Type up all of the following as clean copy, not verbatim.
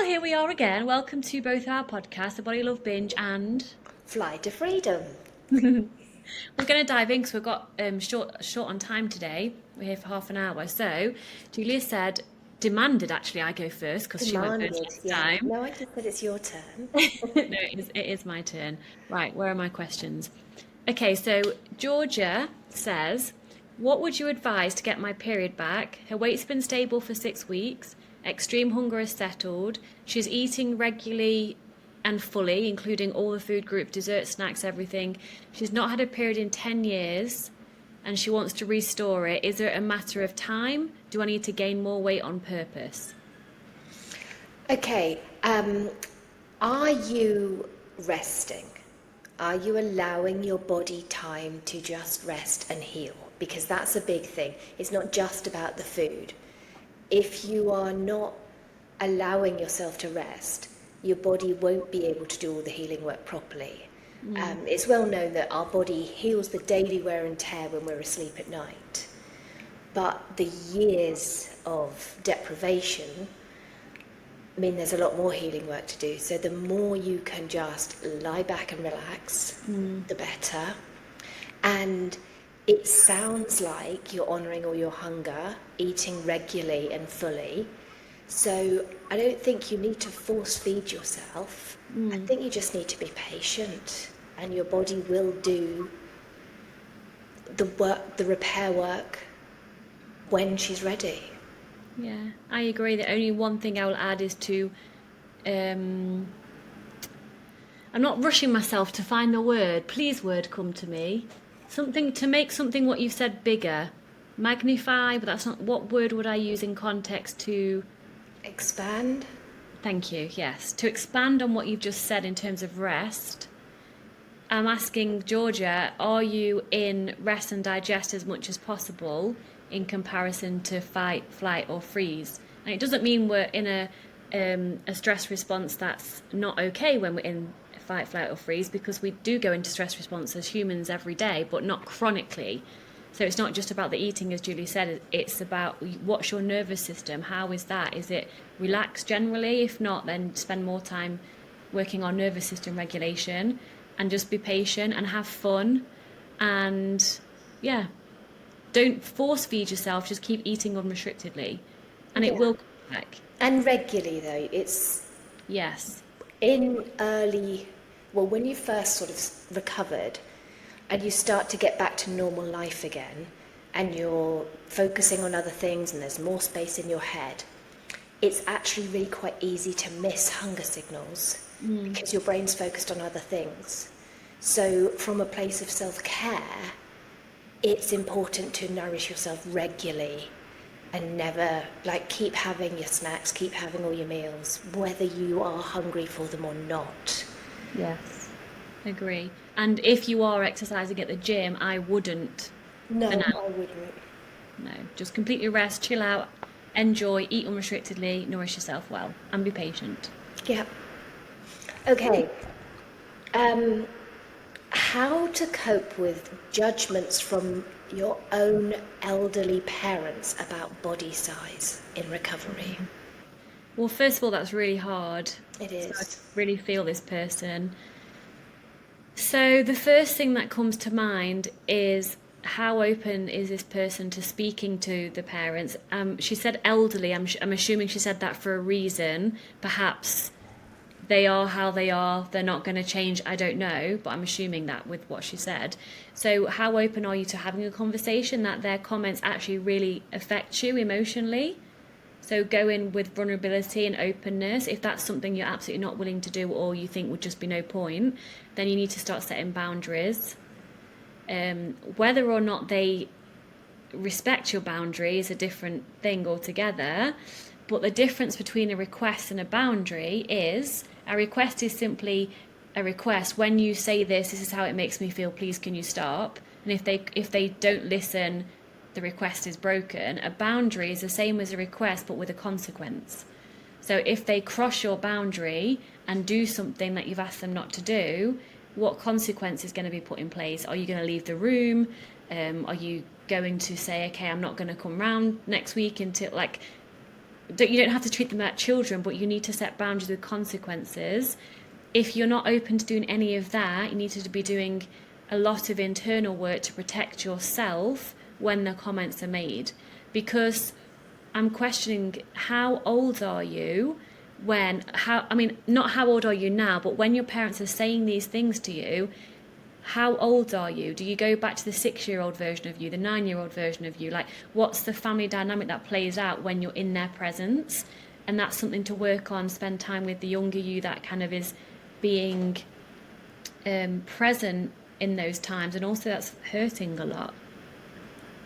here we are again. Welcome to both our podcasts, the Body Love Binge and Fly to freedom. we're going to dive in because we've got short on time today. We're here for half an hour. So Julia demanded actually I go first because she went first Demanded, last yeah. time. No, I just said it's your turn. No, it is my turn. Right, where are my questions? Okay, so Georgia says, what would you advise to get my period back? Her weight's been stable for 6 weeks. Extreme hunger has settled. She's eating regularly and fully, including all the food group, dessert, snacks, everything. She's not had a period in 10 years and she wants to restore it. Is it a matter of time? Do I need to gain more weight on purpose? Okay, are you resting? Are you allowing your body time to just rest and heal? Because that's a big thing. It's not just about the food. If you are not allowing yourself to rest, your body won't be able to do all the healing work properly. It's well known that our body heals the daily wear and tear when we're asleep at night. But the years of deprivation, I mean, there's a lot more healing work to do. So the more you can just lie back and relax, the better. And it sounds like you're honouring all your hunger, eating regularly and fully. So I don't think you need to force feed yourself. I think you just need to be patient, and your body will do the work, the repair work, when she's ready. Yeah, I agree. The only one thing I will add is I'm not rushing myself to find the word. Please, word, come to me. Something to make something what you've said bigger. Magnify, but that's not, what word would I use in context to... Expand. Thank you, yes. To expand on what you've just said in terms of rest, I'm asking Georgia, are you in rest and digest as much as possible in comparison to fight, flight or freeze? And it doesn't mean we're in a stress response that's not okay when we're in fight, flight or freeze, because we do go into stress response as humans every day, but not chronically. So it's not just about the eating, as Julie said, it's about what's your nervous system, how is that? Is it relaxed generally? If not, then spend more time working on nervous system regulation and just be patient and have fun. And yeah, don't force feed yourself, just keep eating unrestrictedly. And it Yeah. will come back. And regularly, though, it's Yes. in early, well, when you first sort of recovered and you start to get back to normal life again and you're focusing on other things and there's more space in your head, it's actually really quite easy to miss hunger signals because your brain's focused on other things. So from a place of self-care, it's important to nourish yourself regularly and never, like, keep having your snacks, keep having all your meals, whether you are hungry for them or not. Yes. Agree. And if you are exercising at the gym, I wouldn't No, for now. I wouldn't. No. Just completely rest, chill out, enjoy, eat unrestrictedly, nourish yourself well, and be patient. Yeah. Okay. How to cope with judgments from your own elderly parents about body size in recovery? Well, first of all, that's really hard. It So I is. really feel this person. So the first thing that comes to mind is how open is this person to speaking to the parents? She said elderly. I'm assuming she said that for a reason. Perhaps they are how they are. They're not going to change. I don't know, but I'm assuming that with what she said. So how open are you to having a conversation that their comments actually really affect you emotionally? So go in with vulnerability and openness. If that's something you're absolutely not willing to do or you think would just be no point, then you need to start setting boundaries. Whether or not they respect your boundary is a different thing altogether. But the difference between a request and a boundary is a request is simply a request. When you say this is how it makes me feel, please can you stop? And if they don't listen, the request is broken. A boundary is the same as a request but with a consequence. So if they cross your boundary and do something that you've asked them not to do, what consequence is going to be put in place? Are you going to leave the room? Are you going to say, okay, I'm not going to come round next week until, like, you don't have to treat them like children, but you need to set boundaries with consequences. If you're not open to doing any of that, you need to be doing a lot of internal work to protect yourself when the comments are made. Because I'm questioning, how old are you not how old are you now, but when your parents are saying these things to you, how old are you? Do you go back to the 6-year-old version of you, the 9-year-old version of you? Like, what's the family dynamic that plays out when you're in their presence? And that's something to work on, spend time with the younger you that kind of is being present in those times. And also that's hurting a lot.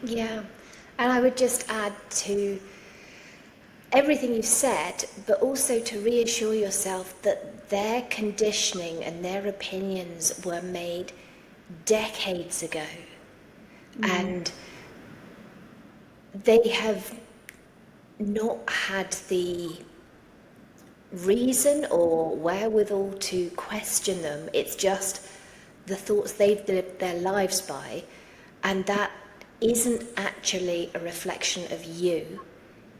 Yeah. And I would just add to everything you've said, but also to reassure yourself that their conditioning and their opinions were made decades ago. And they have not had the reason or wherewithal to question them. It's just the thoughts they've lived their lives by, and that isn't actually a reflection of you.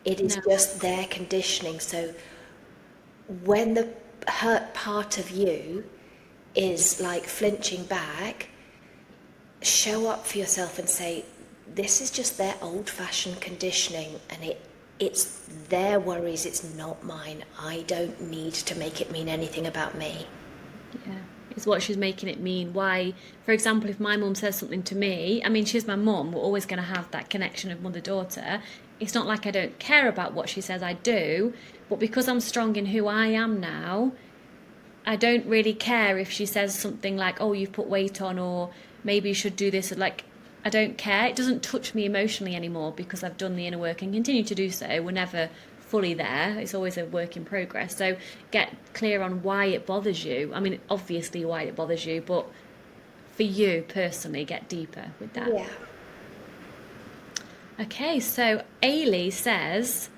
It is just their conditioning. So when the hurt part of you is like flinching back, show up for yourself and say, this is just their old-fashioned conditioning, and it's their worries, it's not mine. I don't need to make it mean anything about me. Yeah, it's what she's making it mean. Why, for example, if my mum says something to me, I mean, she's my mum, we're always going to have that connection of mother-daughter. It's not like I don't care about what she says, I do, but because I'm strong in who I am now, I don't really care if she says something like, oh, you've put weight on, or maybe you should do this. Like, I don't care. It doesn't touch me emotionally anymore because I've done the inner work and continue to do so. We're never fully there. It's always a work in progress. So get clear on why it bothers you. I mean, obviously why it bothers you, but for you personally, get deeper with that. Yeah. Okay, so Ailey says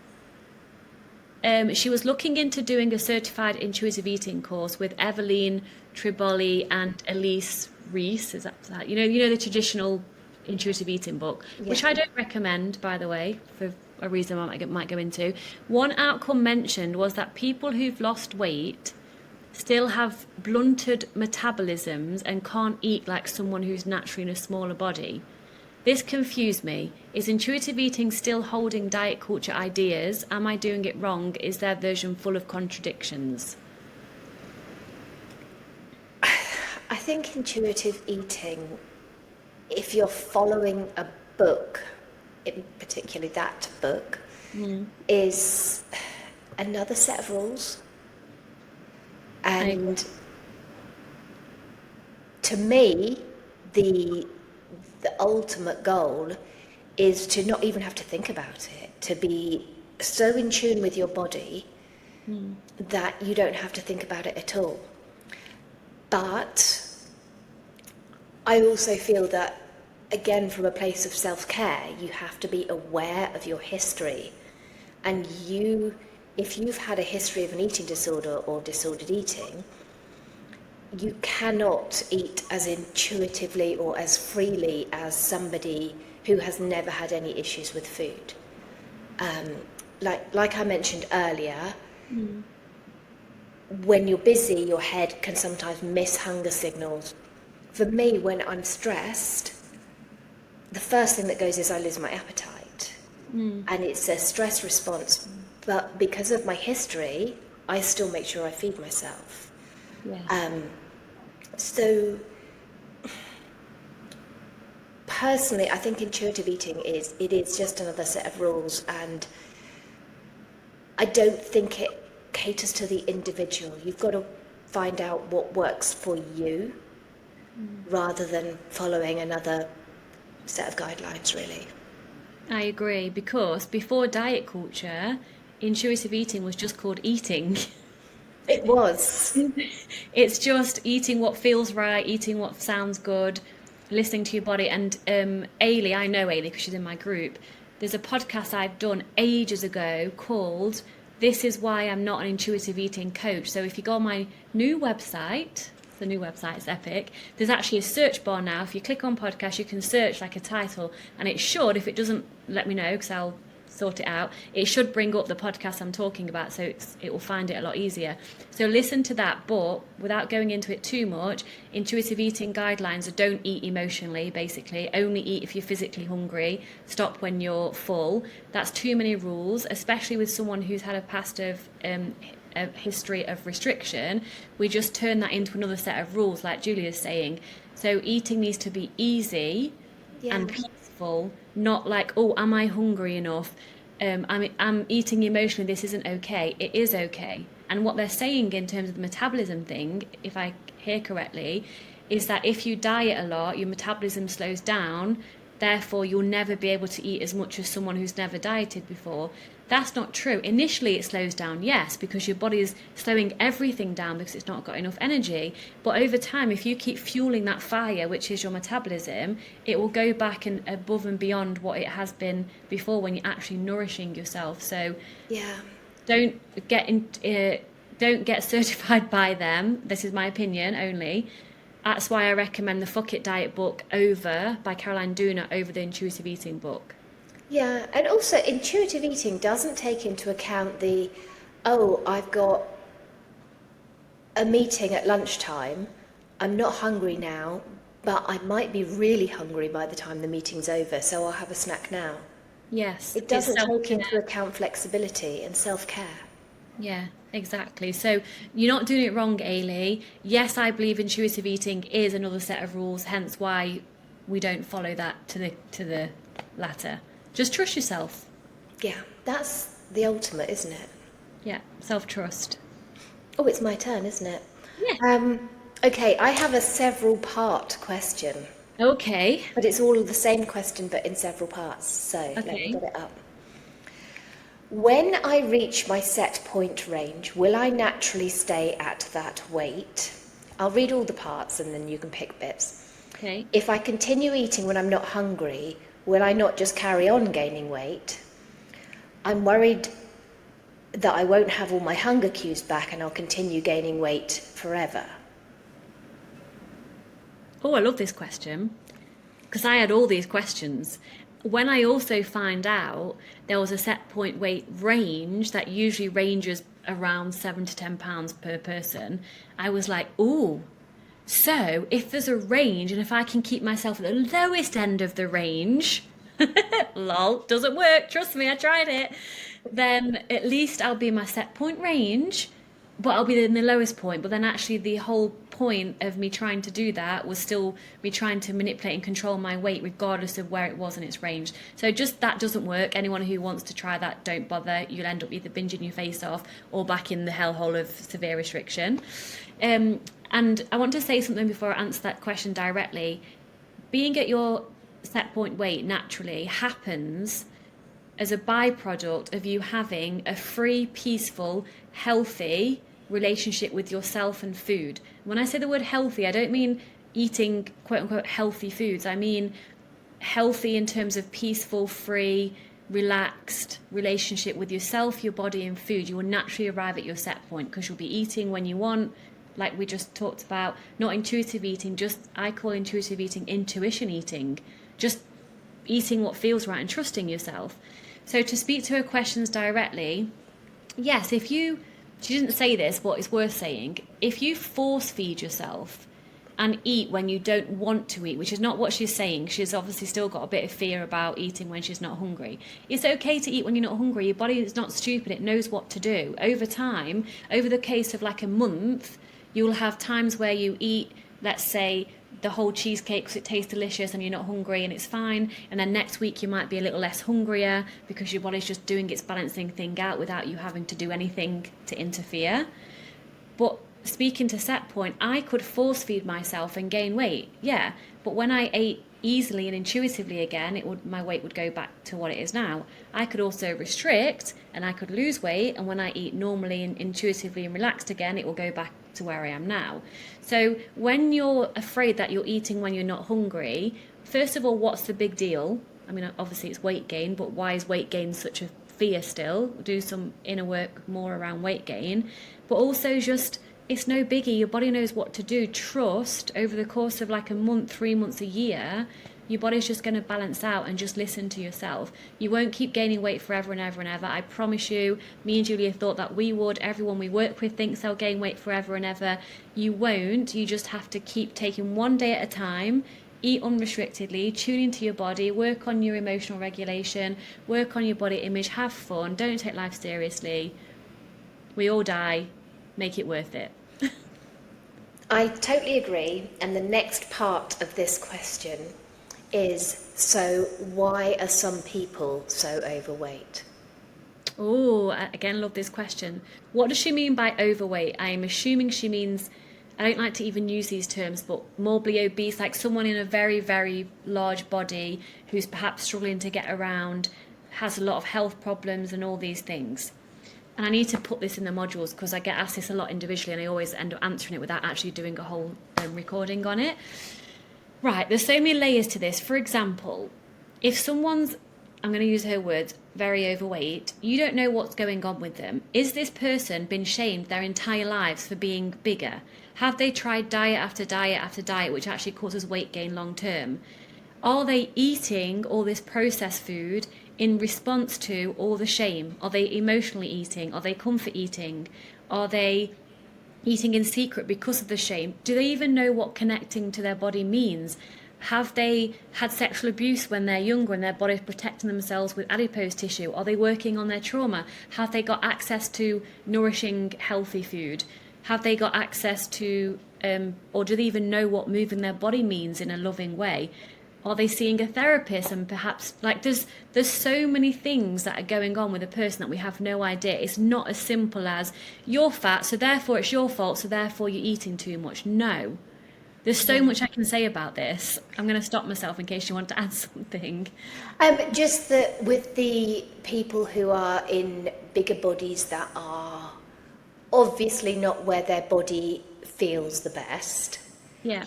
she was looking into doing a certified intuitive eating course with Eveline Triboli and Elise Reese. Is that you know the traditional intuitive eating book, which I don't recommend, by the way, for a reason I might go into. One outcome mentioned was that people who've lost weight still have blunted metabolisms and can't eat like someone who's naturally in a smaller body. This confused me. Is intuitive eating still holding diet culture ideas? Am I doing it wrong? Is their version full of contradictions? I think intuitive eating, if you're following a book, in particularly that book, is another set of rules. And to me, the ultimate goal is to not even have to think about it, to be so in tune with your body that you don't have to think about it at all. But I also feel that, again, from a place of self-care, you have to be aware of your history. And if you've had a history of an eating disorder or disordered eating, you cannot eat as intuitively or as freely as somebody who has never had any issues with food. Like I mentioned earlier, when you're busy, your head can sometimes miss hunger signals. For me, when I'm stressed, the first thing that goes is I lose my appetite. And it's a stress response. But because of my history, I still make sure I feed myself. Yeah. So personally, I think intuitive eating is just another set of rules, and I don't think it caters to the individual. You've got to find out what works for you rather than following another set of guidelines, really. I agree, because before diet culture, intuitive eating was just called eating. It was. It's just eating what feels right, eating what sounds good, listening to your body. And Ailey, I know Ailey because she's in my group. There's a podcast I've done ages ago called This Is Why I'm Not an Intuitive Eating Coach. So if you go on my new website, the new website is epic, there's actually a search bar now. If you click on podcast, you can search like a title, and it should, if it doesn't, let me know, because I'll sort it out. It should bring up the podcast I'm talking about, so it will find it a lot easier. So listen to that, but without going into it too much, intuitive eating guidelines are don't eat emotionally, basically. Only eat if you're physically hungry. Stop when you're full. That's too many rules, especially with someone who's had a past of a history of restriction. We just turn that into another set of rules, like Julia's saying. So eating needs to be easy and peaceful, not like, oh, am I hungry enough? I'm eating emotionally, this isn't okay. It is okay. And what they're saying in terms of the metabolism thing, if I hear correctly, is that if you diet a lot, your metabolism slows down, therefore you'll never be able to eat as much as someone who's never dieted before. That's not true. Initially it slows down, yes, because your body is slowing everything down because it's not got enough energy. But over time, if you keep fueling that fire, which is your metabolism, it will go back and above and beyond what it has been before when you're actually nourishing yourself. So don't get certified by them. This is my opinion only. That's why I recommend the Fuck It Diet book by Caroline Dooner over the Intuitive Eating book. Yeah, and also intuitive eating doesn't take into account I've got a meeting at lunchtime, I'm not hungry now, but I might be really hungry by the time the meeting's over, so I'll have a snack now. Yes. It doesn't take into account flexibility and self-care. Yeah, exactly. So you're not doing it wrong, Ailey. Yes, I believe intuitive eating is another set of rules, hence why we don't follow that to the latter. Just trust yourself. Yeah, that's the ultimate, isn't it? Yeah, self-trust. Oh, it's my turn, isn't it? Yeah. Okay, I have a several-part question. Okay. But it's all the same question, but in several parts. So let me get it up. When I reach my set point range, will I naturally stay at that weight? I'll read all the parts and then you can pick bits. Okay. If I continue eating when I'm not hungry, will I not just carry on gaining weight? I'm worried that I won't have all my hunger cues back and I'll continue gaining weight forever. Oh, I love this question because I had all these questions. When I also find out there was a set point weight range that usually ranges around 7 to 10 pounds per person, I was like, ooh, so if there's a range and if I can keep myself at the lowest end of the range, lol, doesn't work, trust me, I tried it, then at least I'll be in my set point range, but I'll be in the lowest point. But then actually the whole point of me trying to do that was still me trying to manipulate and control my weight regardless of where it was in its range. So just that doesn't work. Anyone who wants to try that, don't bother. You'll end up either binging your face off or back in the hellhole of severe restriction. And I want to say something before I answer that question directly. Being at your set point weight naturally happens as a byproduct of you having a free, peaceful, healthy relationship with yourself and food. When I say the word healthy, I don't mean eating quote unquote healthy foods. I mean healthy in terms of peaceful, free, relaxed relationship with yourself, your body and food. You will naturally arrive at your set point because you'll be eating when you want, like we just talked about. Not intuitive eating, just I call intuitive eating intuition eating. Just eating what feels right and trusting yourself. So to speak to her questions directly, yes, she didn't say this, but it's worth saying, if you force feed yourself and eat when you don't want to eat, which is not what she's saying, she's obviously still got a bit of fear about eating when she's not hungry. It's okay to eat when you're not hungry. Your body is not stupid, it knows what to do. Over time, over the case of like a month, you'll have times where you eat, let's say, the whole cheesecake because it tastes delicious and you're not hungry and it's fine, and then next week you might be a little less hungrier because your body's just doing its balancing thing out without you having to do anything to interfere. But speaking to set point, I could force feed myself and gain weight, yeah, but when I ate easily and intuitively again, my weight would go back to what it is now. I could also restrict and I could lose weight, and when I eat normally and intuitively and relaxed again, it will go back to where I am now. So when you're afraid that you're eating when you're not hungry, first of all, what's the big deal? I mean, obviously it's weight gain, but why is weight gain such a fear still? Do some inner work more around weight gain, but also just, it's no biggie. Your body knows what to do. Trust over the course of like a month, 3 months, a year, Your body's just going to balance out, and just listen to yourself. You won't keep gaining weight forever and ever and ever. I promise you. Me and Julia thought that we would. Everyone we work with thinks they'll gain weight forever and ever. You won't. You just have to keep taking one day at a time. Eat unrestrictedly, tune into your body, work on your emotional regulation, work on your body image, have fun, don't take life seriously. We all die. Make it worth it. I totally agree. And the next part of this question is, so why are some people so overweight? Oh, again, love this question. What does she mean by overweight? I'm assuming she means, I don't like to even use these terms, but morbidly obese, like someone in a very, very large body who's perhaps struggling to get around, has a lot of health problems and all these things. And I need to put this in the modules because I get asked this a lot individually, and I always end up answering it without actually doing a whole recording on it. Right, there's so many layers to this. For example, if someone's, I'm going to use her words, very overweight, you don't know what's going on with them. Is this person been shamed their entire lives for being bigger? Have they tried diet after diet after diet, which actually causes weight gain long term? Are they eating all this processed food in response to all the shame? Are they emotionally eating? Are they comfort eating? Are they eating in secret because of the shame? Do they even know what connecting to their body means? Have they had sexual abuse when they're younger and their body's protecting themselves with adipose tissue? Are they working on their trauma? Have they got access to nourishing, healthy food? Have they got access to, or do they even know what moving their body means in a loving way? Are they seeing a therapist? And perhaps, like, there's so many things that are going on with a person that we have no idea. It's not as simple as, you're fat, so therefore it's your fault, so therefore you're eating too much. No. There's so much I can say about this. I'm going to stop myself in case you want to add something. Just that with the people who are in bigger bodies that are obviously not where their body feels the best. Yeah.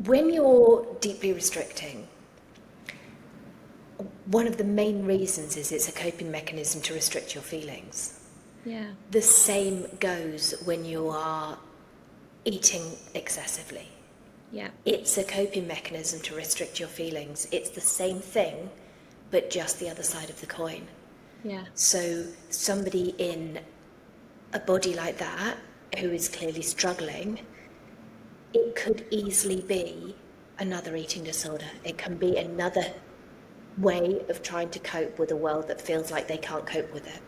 When you're deeply restricting, one of the main reasons is it's a coping mechanism to restrict your feelings. Yeah. The same goes when you are eating excessively. Yeah. It's a coping mechanism to restrict your feelings. It's the same thing, but just the other side of the coin. Yeah. So somebody in a body like that who is clearly struggling, it could easily be another eating disorder. It can be another way of trying to cope with a world that feels like they can't cope with it.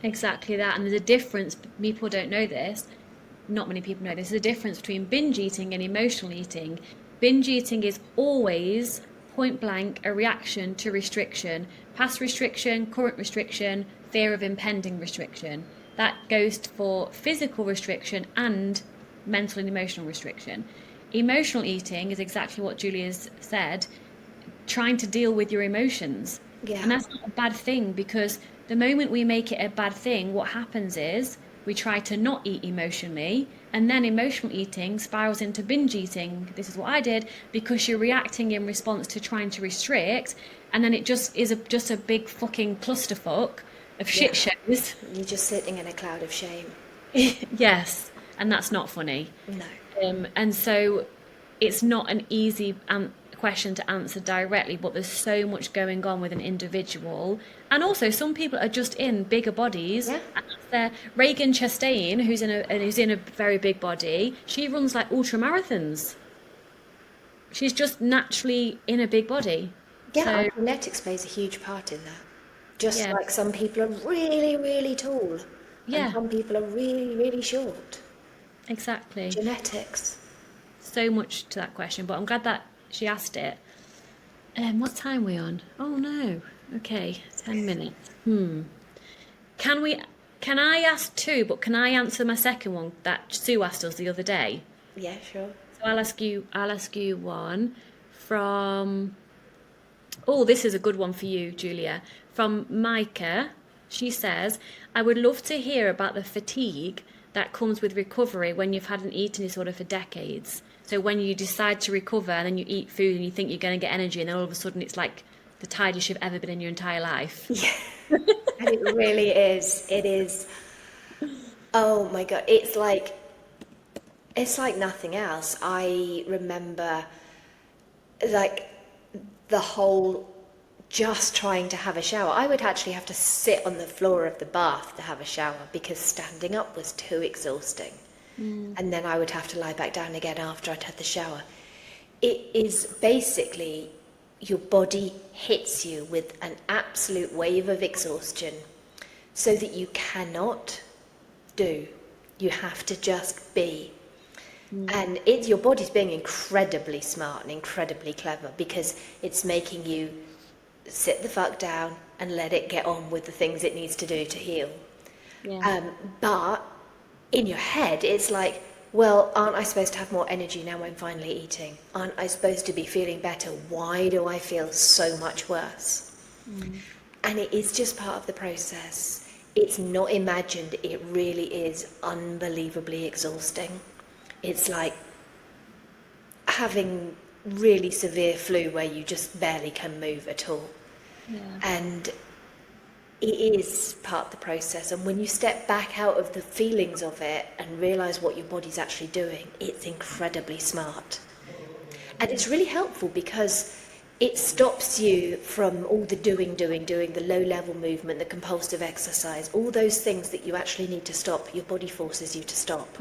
Exactly that. And there's a difference, people don't know this, not many people know this, there's a difference between binge eating and emotional eating. Binge eating is always point blank a reaction to restriction, past restriction, current restriction, fear of impending restriction. That goes for physical restriction and mental and emotional restriction. Emotional eating is exactly what Julia's said, trying to deal with your emotions. Yeah. And that's not a bad thing, because the moment we make it a bad thing, what happens is we try to not eat emotionally, and then emotional eating spirals into binge eating. This is what I did, because you're reacting in response to trying to restrict, and then it just is just a big fucking clusterfuck of shit shows. You're just sitting in a cloud of shame. Yes, and that's not funny. No. And so it's not an easy question to answer directly, but there's so much going on with an individual. And also some people are just in bigger bodies. Yeah. And that's Reagan Chastain, who's in a very big body, she runs like ultra marathons. She's just naturally in a big body. Yeah, So, our genetics plays a huge part in that. Just Yeah. like some people are really, really tall. Yeah. And some people are really, really short. exactly. Genetics. So much to that question, but I'm glad that she asked it. What time are we on? Oh no. Okay, 10 minutes. Can I ask two, but can I answer my second one that Sue asked us the other day? Yeah, sure. So I'll ask you one from, oh, this is a good one for you, Julia. From Micah. She says, I would love to hear about the fatigue that comes with recovery when you've had an eating disorder for decades. So when you decide to recover and then you eat food and you think you're going to get energy, and then all of a sudden it's like the tiredest you've ever been in your entire life. Yeah. And it really is. It is. Oh my God. It's like nothing else. I remember like the whole just trying to have a shower. I would actually have to sit on the floor of the bath to have a shower because standing up was too exhausting. And then I would have to lie back down again after I'd had the shower. It is basically your body hits you with an absolute wave of exhaustion so that you cannot do. You have to just be. And your body's being incredibly smart and incredibly clever because it's making you sit the fuck down and let it get on with the things it needs to do to heal. Yeah. But in your head, it's like, well, aren't I supposed to have more energy now I'm finally eating? Aren't I supposed to be feeling better? Why do I feel so much worse? And it is just part of the process. It's not imagined. It really is unbelievably exhausting. It's like having really severe flu where you just barely can move at all. Yeah. And it is part of the process. And when you step back out of the feelings of it and realize what your body's actually doing, it's incredibly smart. And it's really helpful because it stops you from all the doing, the low-level movement, the compulsive exercise, all those things that you actually need to stop. Your body forces you to stop.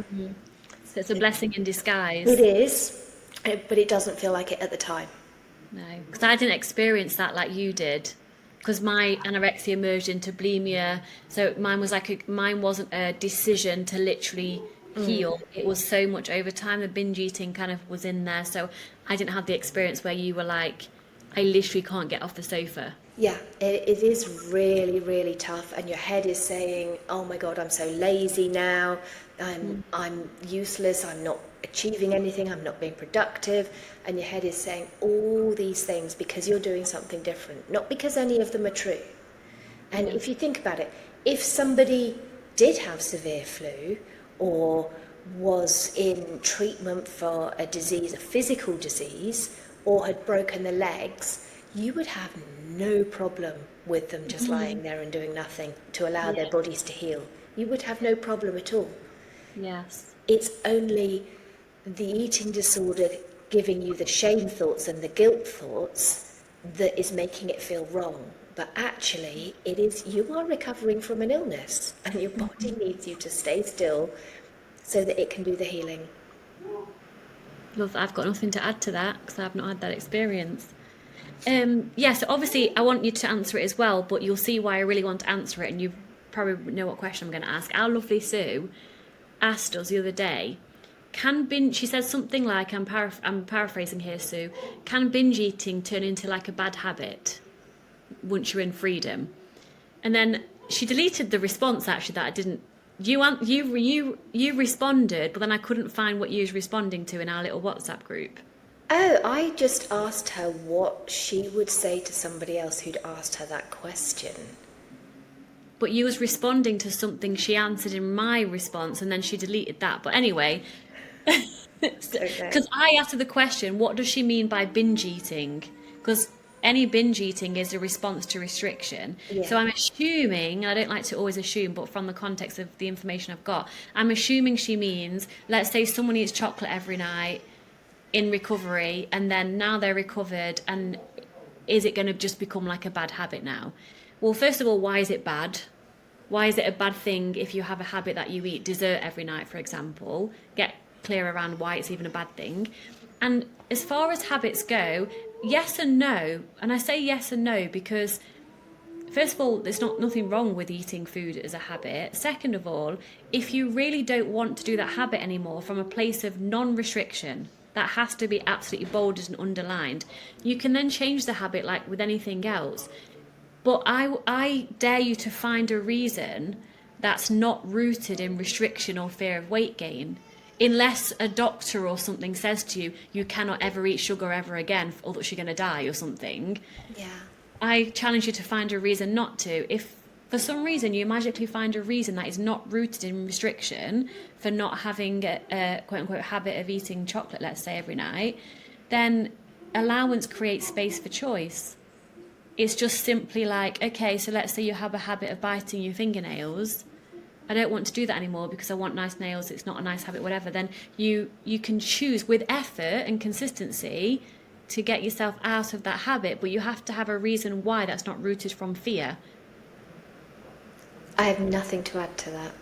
So it's a blessing in disguise. It is, but it doesn't feel like it at the time. No, because I didn't experience that like you did. Because my anorexia merged into bulimia, so mine wasn't a decision to literally heal. It was so much over time. The binge eating kind of was in there, so I didn't have the experience where you were like, I literally can't get off the sofa. Yeah, it is really, really tough, and your head is saying, "Oh my God, I'm so lazy now. I'm useless. I'm not achieving anything. I'm not being productive." And your head is saying all these things because you're doing something different, not because any of them are true. And if you think about it, if somebody did have severe flu or was in treatment for a disease, a physical disease, or had broken their legs, you would have no problem with them just lying there and doing nothing to allow their bodies to heal. You would have no problem at all. Yes. It's only the eating disorder giving you the shame thoughts and the guilt thoughts that is making it feel wrong. But actually, it is, you are recovering from an illness and your body needs you to stay still so that it can do the healing. Love, I've got nothing to add to that because I've not had that experience. So obviously I want you to answer it as well, but you'll see why I really want to answer it, and you probably know what question I'm going to ask. Our lovely Sue asked us the other day, she said something like, I'm paraphrasing here, Sue, can binge eating turn into like a bad habit once you're in freedom? And then she deleted the response actually that I didn't. You responded, but then I couldn't find what you was responding to in our little WhatsApp group. Oh, I just asked her what she would say to somebody else who'd asked her that question. But you was responding to something she answered in my response, and then she deleted that. But anyway, because I asked her the question, what does she mean by binge eating? Because any binge eating is a response to restriction. Yeah. So I'm assuming, I don't like to always assume, but from the context of the information I've got, I'm assuming she means, let's say someone eats chocolate every night in recovery, and then now they're recovered, and is it going to just become like a bad habit now? Well, first of all, why is it bad? Why is it a bad thing if you have a habit that you eat dessert every night, for example? Get clear around why it's even a bad thing. And as far as habits go, yes and no. And I say yes and no because, first of all, there's nothing wrong with eating food as a habit. Second of all, if you really don't want to do that habit anymore from a place of non-restriction, that has to be absolutely bolded and underlined, you can then change the habit like with anything else. But I dare you to find a reason that's not rooted in restriction or fear of weight gain. Unless a doctor or something says to you, you cannot ever eat sugar ever again, or that you're going to die or something. Yeah. I challenge you to find a reason not to. If for some reason you magically find a reason that is not rooted in restriction for not having a quote-unquote habit of eating chocolate, let's say, every night, then allowance creates space for choice. It's just simply like, okay, so let's say you have a habit of biting your fingernails. I don't want to do that anymore because I want nice nails, it's not a nice habit, whatever. Then you can choose with effort and consistency to get yourself out of that habit, but you have to have a reason why that's not rooted from fear. I have nothing to add to that.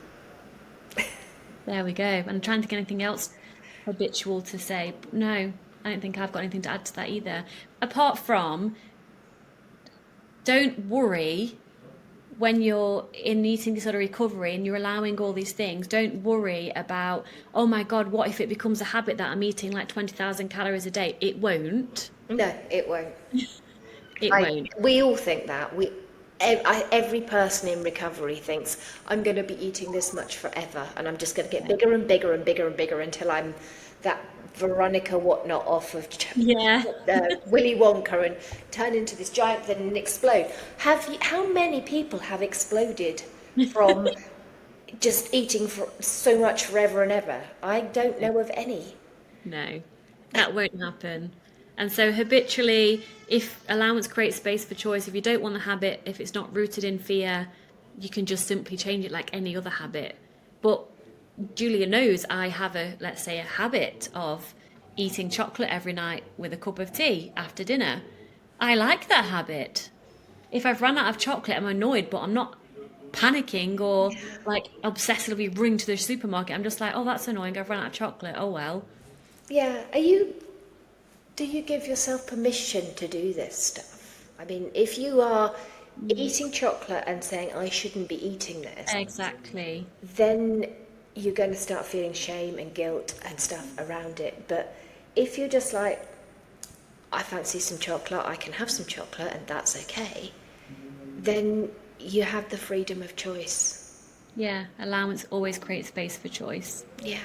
There we go. And I'm trying to think of anything else habitual to say. But no, I don't think I've got anything to add to that either. Apart from, don't worry when you're in eating disorder recovery and you're allowing all these things. Don't worry about, oh my God, what if it becomes a habit that I'm eating like 20,000 calories a day? It won't. No, it won't. It won't. We all think that. Every person in recovery thinks, I'm going to be eating this much forever, and I'm just going to get bigger and bigger and bigger and bigger until I'm that Veronica whatnot off of Yeah. Willy Wonka and turn into this giant thing and explode. How many people have exploded from just eating for so much forever and ever? I don't know of any. No, that won't happen. And so habitually, if allowance creates space for choice, if you don't want the habit, if it's not rooted in fear, you can just simply change it like any other habit. But Julia knows I have let's say, a habit of eating chocolate every night with a cup of tea after dinner. I like that habit. If I've run out of chocolate, I'm annoyed, but I'm not panicking or like obsessively running to the supermarket. I'm just like, oh, that's annoying. I've run out of chocolate. Oh, well. Yeah. Do you give yourself permission to do this stuff? I mean, if you are eating chocolate and saying, I shouldn't be eating this, Exactly. then you're going to start feeling shame and guilt and stuff around it. But if you're just like, I fancy some chocolate, I can have some chocolate, and that's okay, then you have the freedom of choice. Yeah, allowance always creates space for choice. Yeah.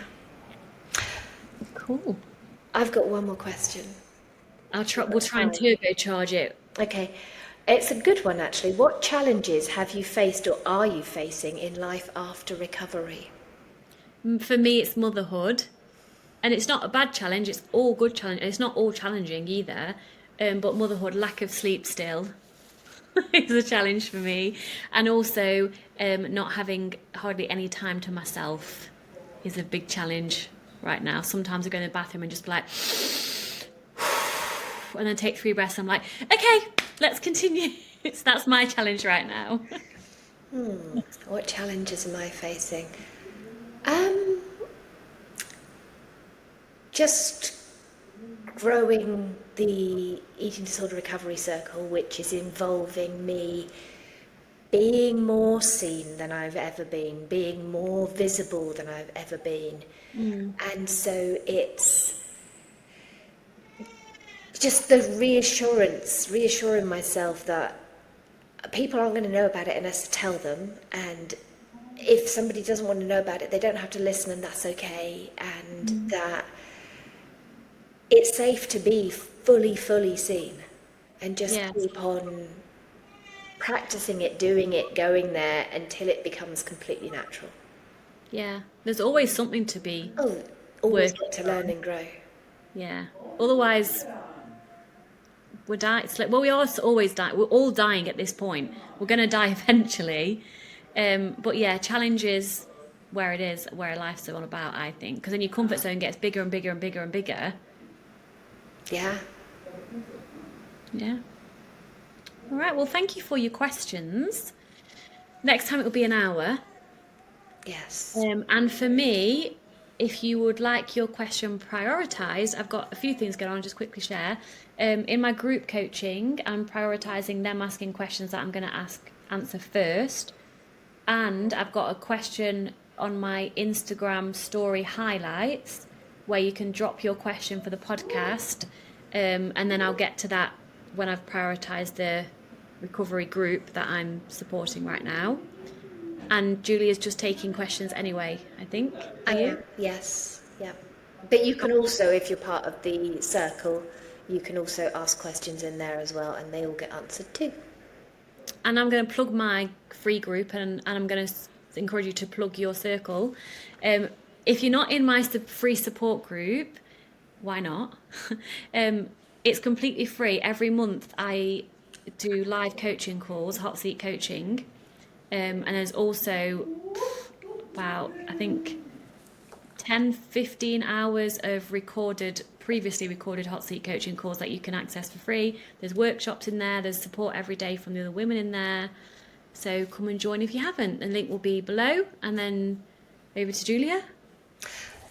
Cool. I've got one more question. We'll try and turbocharge it. Okay. It's a good one, actually. What challenges have you faced or are you facing in life after recovery? For me, it's motherhood. And it's not a bad challenge, it's all good challenge. It's not all challenging either. But motherhood, lack of sleep still is a challenge for me. And also not having hardly any time to myself is a big challenge right now. Sometimes I go in the bathroom and just be like, and then take 3 breaths. I'm like, okay, let's continue. That's my challenge right now. What challenges am I facing? Just growing the eating disorder recovery circle, which is involving me being more seen than I've ever been, being more visible than I've ever been. And so it's just the reassuring myself that people aren't going to know about it unless I tell them, and if somebody doesn't want to know about it, they don't have to listen, and that's okay, and that it's safe to be fully seen, and just keep on practicing it, doing it, going there until it becomes completely natural. Yeah, there's always something to be. Always get to learn and grow. Yeah, otherwise we're dying. It's like, well, we are always dying. We're all dying at this point. We're going to die eventually. But yeah, challenge is where life's all about, I think. Because then your comfort zone gets bigger and bigger and bigger and bigger. Yeah. Yeah. All right, well, thank you for your questions. Next time it will be an hour. Yes. And for me, if you would like your question prioritised, I've got a few things going on, I'll just quickly share. In my group coaching, I'm prioritising them asking questions that I'm going to answer first. And I've got a question on my Instagram story highlights where you can drop your question for the podcast. And then I'll get to that when I've prioritised the recovery group that I'm supporting right now. And Julia's just taking questions anyway, I think. Are you? Yes. Yeah. But you can also, if you're part of the circle, you can also ask questions in there as well, and they all get answered too. And I'm going to plug my free group, and I'm going to encourage you to plug your circle. If you're not in my free support group, why not? It's completely free. Every month I do live coaching calls, hot seat coaching. And there's also about, I think, 10-15 hours of previously recorded hot seat coaching calls that you can access for free. There's workshops in there, there's support every day from the other women in there. So come and join if you haven't. The link will be below. And then over to Julia.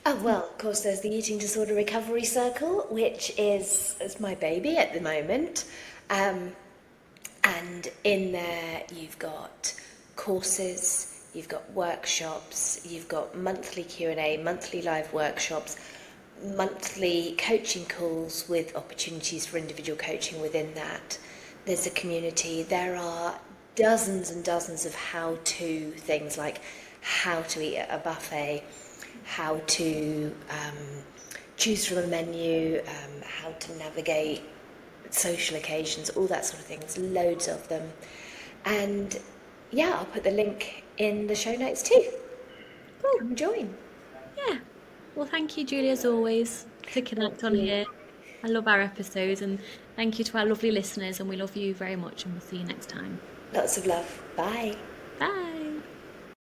Oh, well, of course, there's the Eating Disorder Recovery Circle, which is my baby at the moment. And in there, you've got courses, you've got workshops, you've got monthly Q&A, monthly live workshops, monthly coaching calls with opportunities for individual coaching within that. There's a community. There are dozens and dozens of how-to things, like how to eat at a buffet, how to choose from a menu, how to navigate social occasions, all that sort of thing. There's loads of them. And yeah, I'll put the link in the show notes too. Cool. Come join. Yeah. Well, thank you, Julia, as always, to connect on here. I love our episodes, and thank you to our lovely listeners, and we love you very much, and we'll see you next time. Lots of love. Bye. Bye.